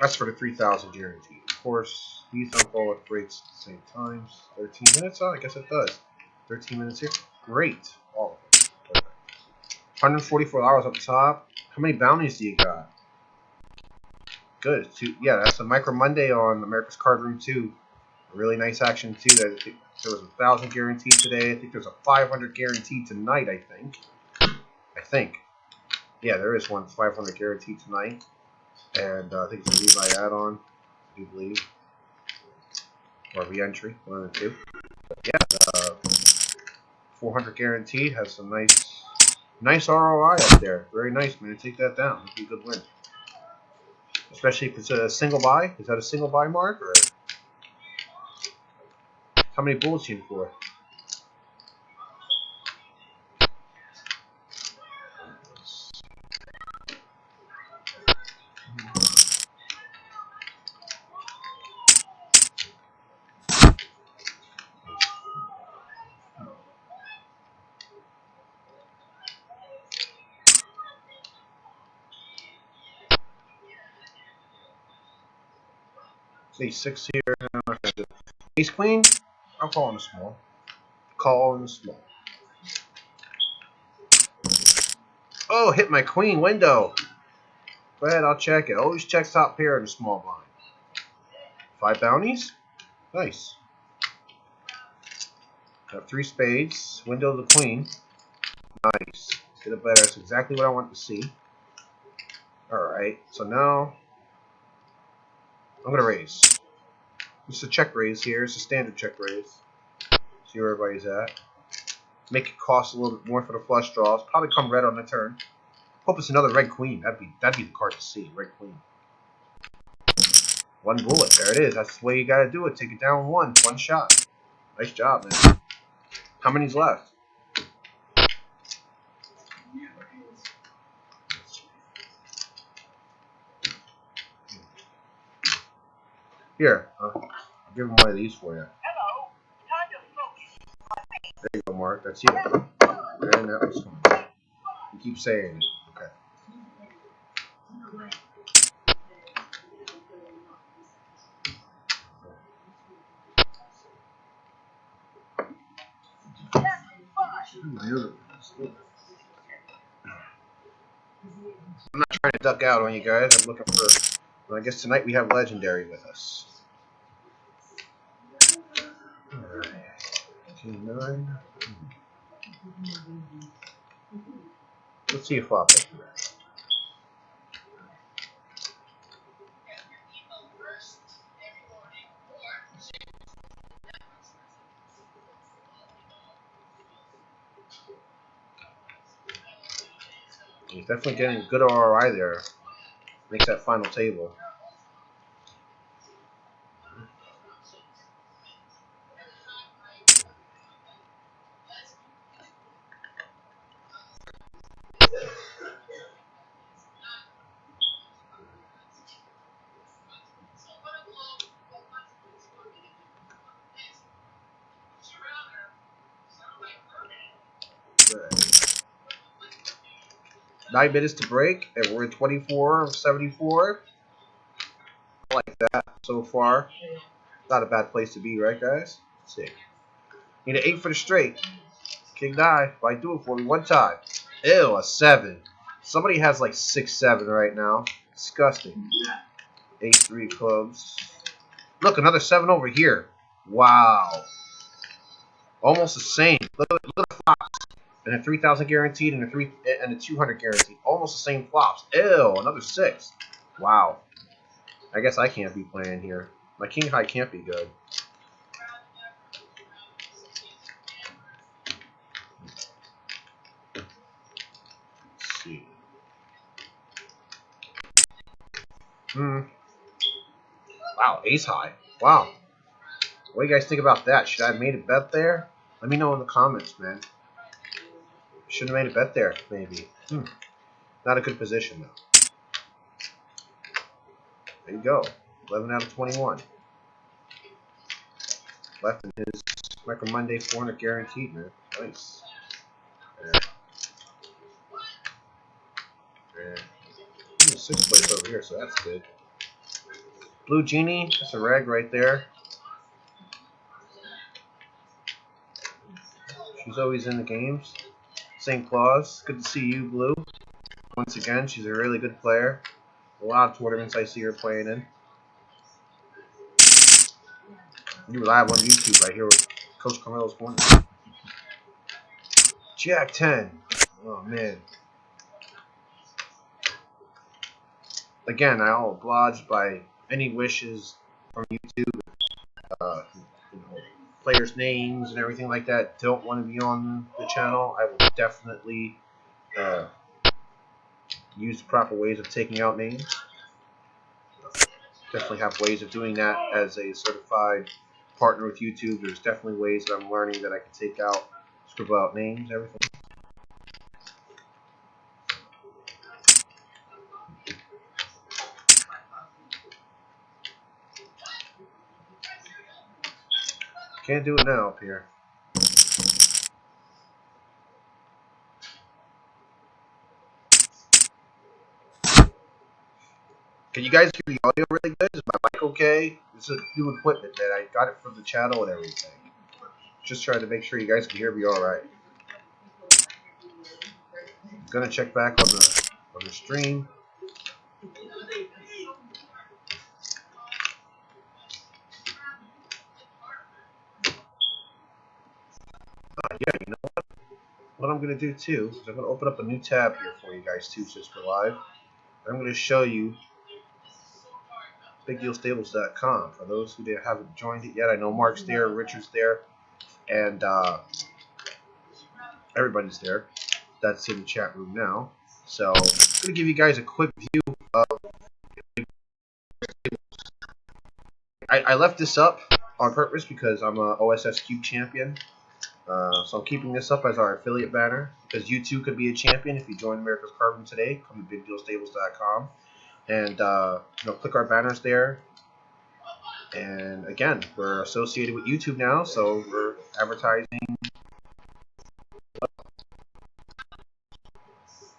Speaker 1: That's for the 3,000 guarantee. Of course, these don't all at breaks at the same times. 13 minutes? Oh, I guess it does. 13 minutes here. Great. All of them. Perfect. 144 hours up top. How many bounties do you got? Good. Yeah, that's a Micro Monday on America's Card Room 2. A really nice action, too. There was 1,000 guaranteed today. I think there's a 500 guaranteed tonight, I think. Yeah, there is one 500 guaranteed tonight. And I think it's a Levi add-on, I do believe. Or re-entry, one of the two. But yeah, 400 guaranteed has some nice ROI up there. Very nice, man. Take that down. It'd be a good win. Especially if it's a single buy. Is that a single buy, Mark? Or how many bullets you in for? Say 6 here. Ace Queen? I'll call in a small. Call in a small. Oh, hit my queen window. Go ahead, I'll check it. Always check top pair in a small blind. 5 bounties? Nice. Got 3 spades. Window the queen. Nice. Get it better. That's exactly what I want to see. Alright, so now I'm going to raise. It's a check raise here. It's a standard check raise. See where everybody's at. Make it cost a little bit more for the flush draws. Probably come red on the turn. Hope it's another red queen. That'd be the card to see. Red queen. 1 bullet. There it is. That's the way you got to do it. Take it down 1 shot. Nice job, man. How many's left? Here, I'll give him one of these for you. There you go, Mark. That's you. And that was fun. You keep saying it. Okay. I'm not trying to duck out on you guys. I'm looking for. Well, I guess tonight we have Legendary with us. Alright. 9. Let's see if flop it. He's definitely getting good ROI there. Makes that final table. 9 minutes to break, and we're at 24-74. I like that so far. Not a bad place to be, right, guys? Let's see. Need an 8 for the straight. King 9. Why do it for me one time? Ew, a 7. Somebody has like 6-7 right now. Disgusting. 8-3 clubs. Look, another 7 over here. Wow. Almost the same. Look at the flops. And a 3,000 guaranteed and a 200 guaranteed. Almost the same flops. Ew, another 6. Wow. I guess I can't be playing here. My king high can't be good. Let's see. Wow, ace high. Wow. What do you guys think about that? Should I have made a bet there? Let me know in the comments, man. Should have made a bet there, maybe. Not a good position, though. There you go. 11 out of 21. Left in his Micro Monday 400 guaranteed, man. Nice. Yeah. 6th place over here, so that's good. Blue Genie, that's a reg right there. She's always in the games. St. Claus, good to see you, Blue. Once again, she's a really good player. A lot of tournaments I see her playing in. You live on YouTube right here with Coach Carmello's Corner. Jack 10. Oh, man. Again, I'll oblige by any wishes from YouTube. Players' names and everything like that don't want to be on the channel. I will definitely use the proper ways of taking out names. Definitely have ways of doing that as a certified partner with YouTube. There's definitely ways that I'm learning that I can take out, scribble out names, everything. Can't do it now up here. Can you guys hear the audio really good? Is my mic okay? This is new equipment, man. I got it from the channel and everything. Just trying to make sure you guys can hear me all right. I'm gonna check back on the stream. Yeah, you know what? What I'm gonna do too is I'm gonna open up a new tab here for you guys too, since we're live. I'm gonna show you BigDealStables.com. For those who haven't joined it yet, I know Mark's there, Richard's there, and everybody's there. That's in the chat room now. So I'm going to give you guys a quick view of. I left this up on purpose because I'm a OSS Cube champion. So I'm keeping this up as our affiliate banner because you too could be a champion if you join America's Card Room today. Come to BigDealStables.com and click our banners there. And again, we're associated with YouTube now, so we're advertising.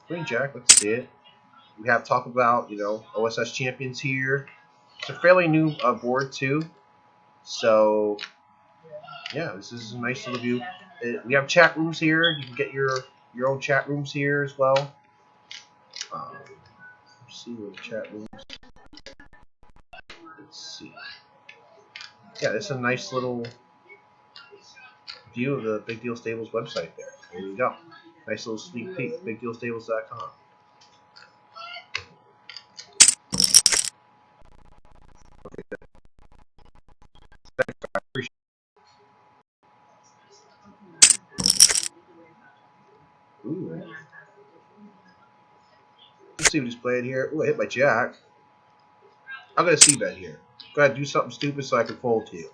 Speaker 1: Green Jack, let's see it. We have talk about OSS champions here. It's a fairly new board too, so yeah, this is a nice little view. We have chat rooms here. You can get your own chat rooms here as well. Let's see what the chat rooms. Let's see. Yeah, this is a nice little view of the Big Deal Stables website there. There you go. Nice little sneak peek. BigDealStables.com. Okay, thanks, I appreciate it. Ooh. Let's see what he's playing here. Ooh, I hit my jack. I'm going to see bet here. Go ahead, do something stupid so I can fold to you.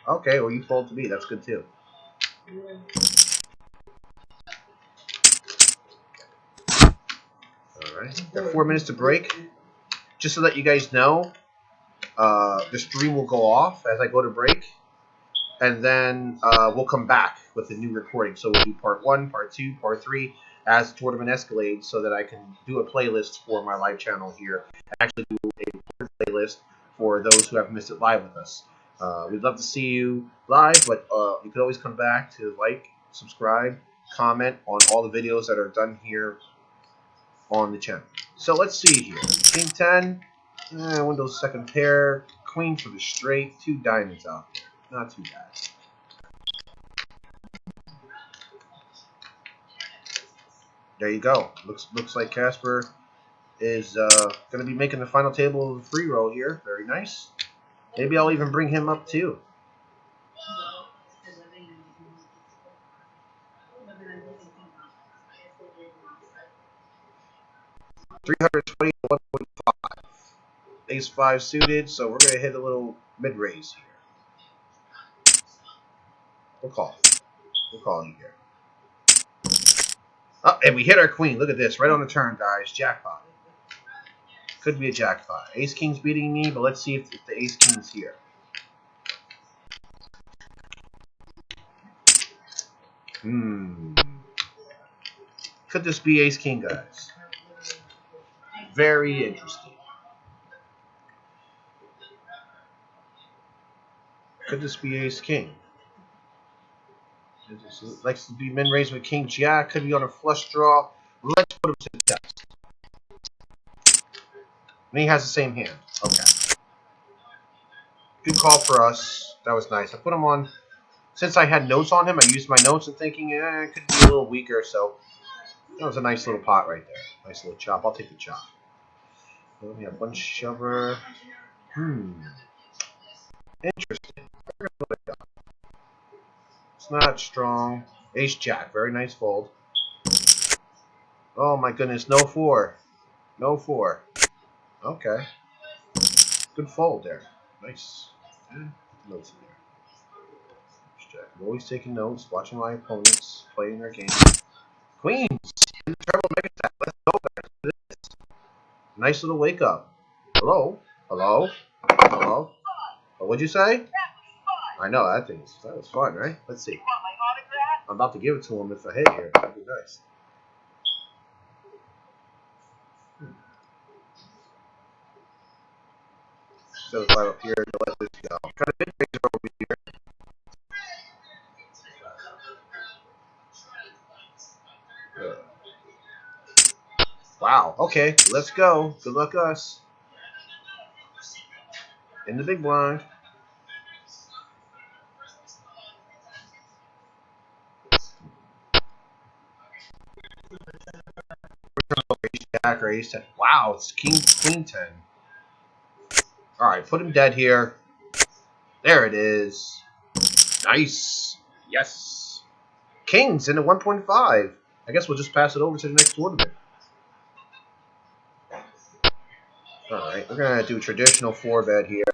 Speaker 1: Okay, well, you fold to me. That's good, too. Alright, got 4 minutes to break. Just to let you guys know, the stream will go off as I go to break. And then we'll come back with a new recording. So we'll do part 1, part 2, part 3. as the tournament escalates so that I can do a playlist for my live channel here. Actually do a playlist for those who have missed it live with us. We'd love to see you live, but you can always come back to like, subscribe, comment on all the videos that are done here on the channel. So let's see here. King 10, Windows second pair, Queen for the straight, 2 diamonds out there. Not too bad. There you go. Looks like Casper is going to be making the final table of the free roll here. Very nice. Maybe I'll even bring him up too. $320 to 1.5. Ace 5 suited, so we're going to hit a little mid-raise here. We'll call it. We'll call you here. Oh, and we hit our queen. Look at this. Right on the turn, guys. Jackpot. Could be a jackpot. Ace King's beating me, but let's see if the Ace King's here. Could this be Ace King, guys? Very interesting. Could this be Ace King? It likes to be min raised with King Jack. Could be on a flush draw. Let's put him to the test. And he has the same hand. Okay. Good call for us. That was nice. I put him on. Since I had notes on him, I used my notes and thinking, it could be a little weaker. So that was a nice little pot right there. Nice little chop. I'll take the chop. We have one shover. Interesting. It's not strong. Ace Jack. Very nice fold. Oh my goodness. No 4. No 4. Okay. Good fold there. Nice. Notes in there. Jack. I'm always taking notes, watching my opponents, playing their game. Queens! In the turbo mega attack. Let's go, guys. Nice little wake up. Hello? Hello? Hello? Oh, what'd you say? I know, that was fun, right? Let's see. I'm about to give it to him if I hit here. That'd be nice. So right up here to let this go. Kind of big razor over here. Wow. Okay, let's go. Good luck us. In the big blind. Ace Jack or Ace 10. Wow, it's Queen 10. Alright, put him dead here. There it is. Nice. Yes. Kings into 1.5. I guess we'll just pass it over to the next tournament. Alright, we're going to do traditional 4-bet here.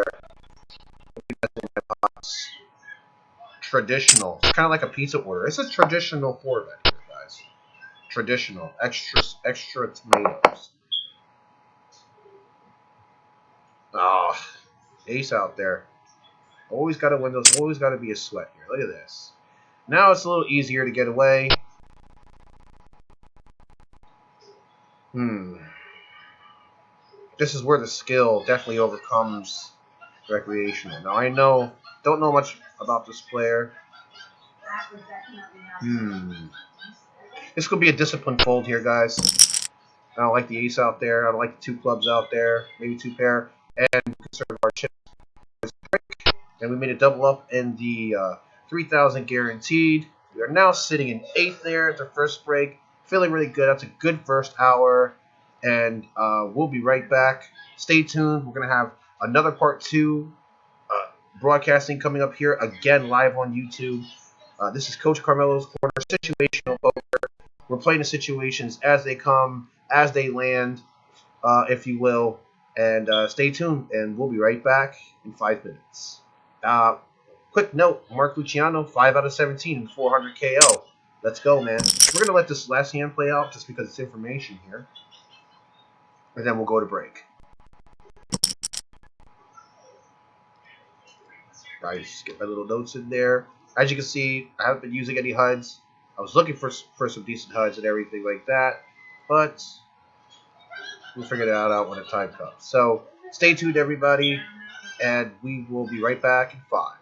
Speaker 1: Traditional. It's kind of like a pizza order. It's a traditional 4-bet here, guys. Traditional. Extra tomatoes. Ah, ace out there. Always got to win those. Always got to be a sweat here. Look at this. Now it's a little easier to get away. This is where the skill definitely overcomes recreational. Now I don't know much about this player. This could be a disciplined fold here, guys. I don't like the ace out there. I don't like the 2 clubs out there. Maybe 2 pair. And we conserve our chips. And we made a double up in the 3,000 guaranteed. We are now sitting in 8th there at the first break. Feeling really good. That's a good first hour. And we'll be right back. Stay tuned. We're going to have another part 2 broadcasting coming up here again live on YouTube. This is Coach Carmello's Corner, situational poker. We're playing the situations as they come, as they land, if you will. And stay tuned, and we'll be right back in 5 minutes. Quick note, Mark Luciano, 5 out of 17, 400 KO. Let's go, man. We're going to let this last hand play out just because it's information here. And then we'll go to break. Nice. Get my little notes in there. As you can see, I haven't been using any HUDs. I was looking for some decent HUDs and everything like that, but we'll figure that out when the time comes. So stay tuned, everybody, and we will be right back in 5.